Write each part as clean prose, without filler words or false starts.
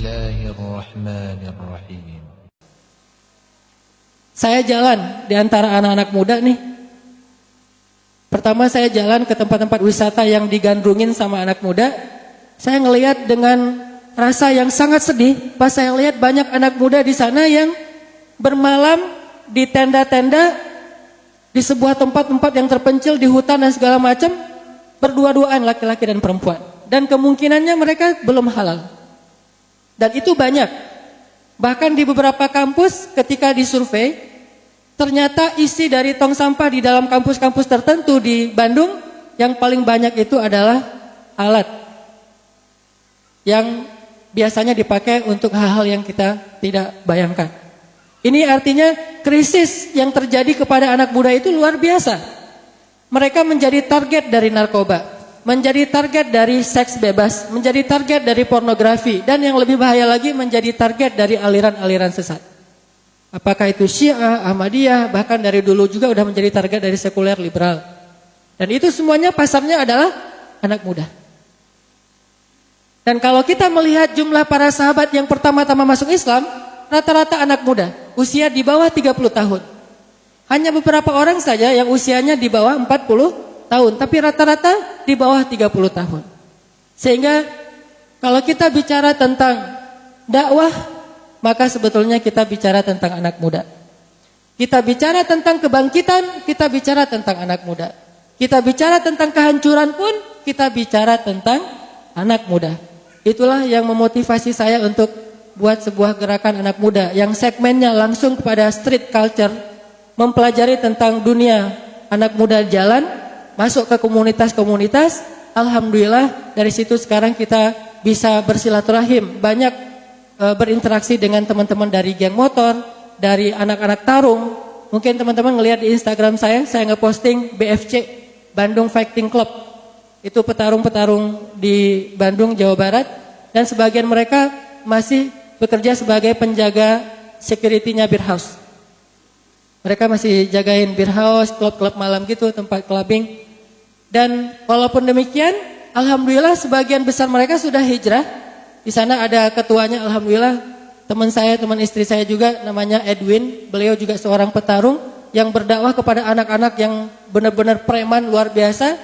Bismillahirrahmanirrahim. Saya jalan di antara anak-anak muda nih. Pertama saya jalan ke tempat-tempat wisata yang digandrungin sama anak muda. Saya ngelihat dengan rasa yang sangat sedih pas saya lihat banyak anak muda di sana yang bermalam di tenda-tenda di sebuah tempat-tempat yang terpencil di hutan dan segala macam, berdua-duaan laki-laki dan perempuan. Dan kemungkinannya mereka belum halal. Dan itu banyak. Bahkan di beberapa kampus ketika disurvei, ternyata isi dari tong sampah di dalam kampus-kampus tertentu di Bandung yang paling banyak itu adalah alat yang biasanya dipakai untuk hal-hal yang kita tidak bayangkan. Ini artinya krisis yang terjadi kepada anak muda itu luar biasa. Mereka menjadi target dari narkoba, menjadi target dari seks bebas, menjadi target dari pornografi, dan yang lebih bahaya lagi menjadi target dari aliran-aliran sesat. Apakah itu Syiah, Ahmadiyah, bahkan dari dulu juga udah menjadi target dari sekuler liberal. Dan itu semuanya pasarnya adalah anak muda. Dan kalau kita melihat jumlah para sahabat yang pertama-tama masuk Islam, rata-rata anak muda, usia di bawah 30 tahun. Hanya beberapa orang saja yang usianya di bawah 40 tahun, tapi rata-rata di bawah 30 tahun. Sehingga kalau kita bicara tentang dakwah, maka sebetulnya kita bicara tentang anak muda. Kita bicara tentang kebangkitan, kita bicara tentang anak muda. Kita bicara tentang kehancuran pun, kita bicara tentang anak muda. Itulah yang memotivasi saya untuk buat sebuah gerakan anak muda yang segmennya langsung kepada street culture, mempelajari tentang dunia anak muda jalan, masuk ke komunitas-komunitas. Alhamdulillah dari situ sekarang kita bisa bersilaturahim, banyak berinteraksi dengan teman-teman dari geng motor, dari anak-anak tarung. Mungkin teman-teman ngelihat di Instagram saya ngeposting BFC, Bandung Fighting Club. Itu petarung-petarung di Bandung, Jawa Barat, dan sebagian mereka masih bekerja sebagai penjaga security-nya beer house. Mereka masih jagain beer house, klub-klub malam gitu, tempat clubbing. Dan walaupun demikian, alhamdulillah sebagian besar mereka sudah hijrah. Di sana ada ketuanya, alhamdulillah. Teman saya, teman istri saya juga namanya Edwin. Beliau juga seorang petarung yang berdakwah kepada anak-anak yang benar-benar preman luar biasa.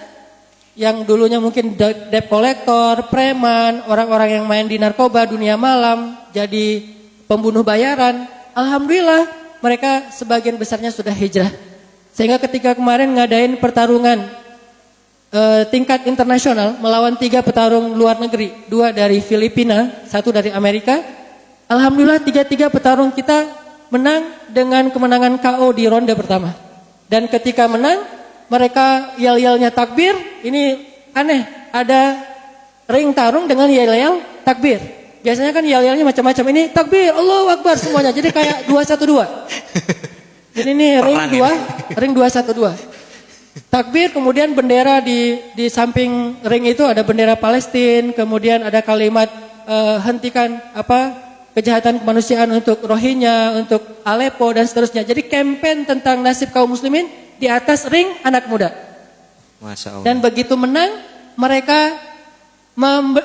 Yang dulunya mungkin debt collector, preman, orang-orang yang main di narkoba, dunia malam, jadi pembunuh bayaran. Alhamdulillah mereka sebagian besarnya sudah hijrah. Sehingga ketika kemarin ngadain pertarungan tingkat internasional melawan 3 petarung luar negeri, 2 dari Filipina, 1 dari Amerika. Alhamdulillah 3 petarung kita menang dengan kemenangan KO di ronde pertama. Dan ketika menang, mereka yel-yelnya takbir. Ini aneh, ada ring tarung dengan yel-yel takbir. Biasanya kan yel-yelnya macam-macam, ini takbir, Allahu Akbar semuanya. Jadi kayak 212. Jadi ini ring 212. Takbir, kemudian bendera di samping ring itu ada bendera Palestina, kemudian ada kalimat hentikan kejahatan kemanusiaan untuk Rohingya, untuk Aleppo dan seterusnya. Jadi kampanye tentang nasib kaum muslimin di atas ring anak muda. Masya Allah. Dan begitu menang, mereka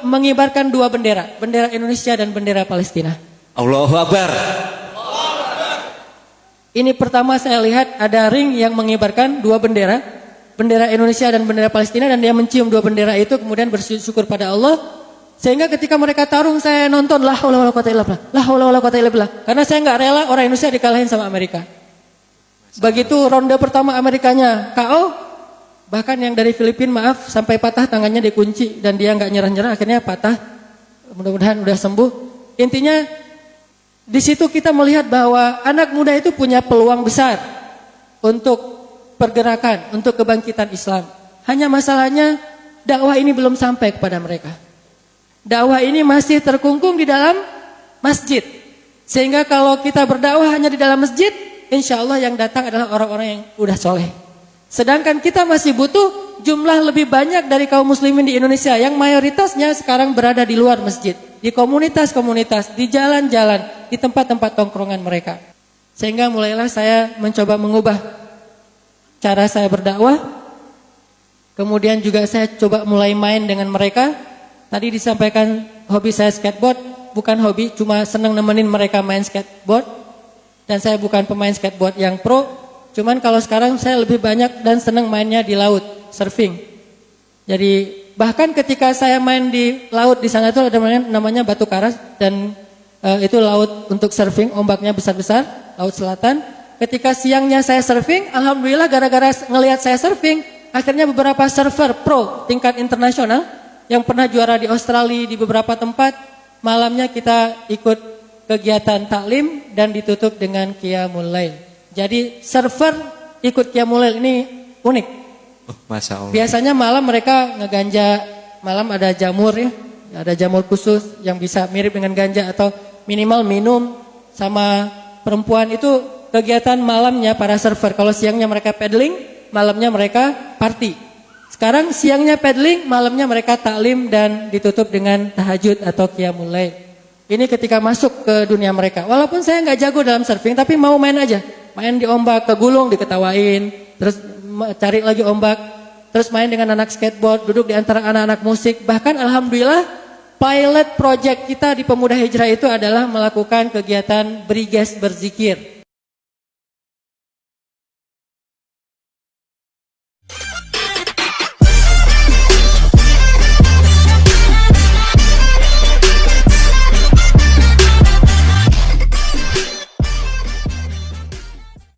mengibarkan 2 bendera, bendera Indonesia dan bendera Palestina. Allahu Akbar. Ini pertama saya lihat ada ring yang mengibarkan 2 bendera, bendera Indonesia dan bendera Palestina, dan dia mencium 2 bendera itu kemudian bersyukur pada Allah. Sehingga ketika mereka tarung saya nonton la haula wala quwata illa billah, la haula wala quwata illa billah, karena saya nggak rela orang Indonesia dikalahin sama Amerika. Begitu ronde pertama Amerikanya KO, bahkan yang dari Filipina sampai patah tangannya dikunci dan dia nggak nyerah-nyerah, akhirnya patah. Mudah-mudahan udah sembuh. Intinya di situ kita melihat bahwa anak muda itu punya peluang besar untuk pergerakan, untuk kebangkitan Islam. Hanya masalahnya dakwah ini belum sampai kepada mereka. Dakwah ini masih terkungkung di dalam masjid. Sehingga kalau kita berdakwah hanya di dalam masjid, insya Allah yang datang adalah orang-orang yang udah soleh. Sedangkan kita masih butuh jumlah lebih banyak dari kaum muslimin di Indonesia yang mayoritasnya sekarang berada di luar masjid, di komunitas-komunitas, di jalan-jalan, di tempat-tempat tongkrongan mereka. Sehingga mulailah saya mencoba mengubah cara saya berdakwah. Kemudian juga saya coba mulai main dengan mereka. Tadi disampaikan hobi saya skateboard, bukan hobi, cuma senang nemenin mereka main skateboard. Dan saya bukan pemain skateboard yang pro, cuman kalau sekarang saya lebih banyak dan senang mainnya di laut, surfing. Jadi bahkan ketika saya main di laut di sana itu ada namanya Batu Karas dan itu laut untuk surfing, ombaknya besar-besar, laut selatan. Ketika siangnya saya surfing, alhamdulillah gara-gara ngelihat saya surfing, akhirnya beberapa surfer pro tingkat internasional yang pernah juara di Australia di beberapa tempat, malamnya kita ikut kegiatan taklim dan ditutup dengan qiyamul lail. Jadi surfer ikut qiyamul lail ini unik. Masya Allah. Biasanya malam mereka ngeganja, malam ada jamur ya, ada jamur khusus yang bisa mirip dengan ganja atau minimal minum. Sama perempuan itu kegiatan malamnya para surfer. Kalau siangnya mereka paddling, malamnya mereka party. Sekarang siangnya paddling, malamnya mereka taklim dan ditutup dengan tahajud atau qiyamul lail. Ini ketika masuk ke dunia mereka. Walaupun saya nggak jago dalam surfing, tapi mau main aja. Main di ombak, kegulung, diketawain, terus cari lagi ombak, terus main dengan anak skateboard, duduk di antara anak-anak musik. Bahkan alhamdulillah, pilot project kita di Pemuda Hijrah itu adalah melakukan kegiatan beriges berzikir.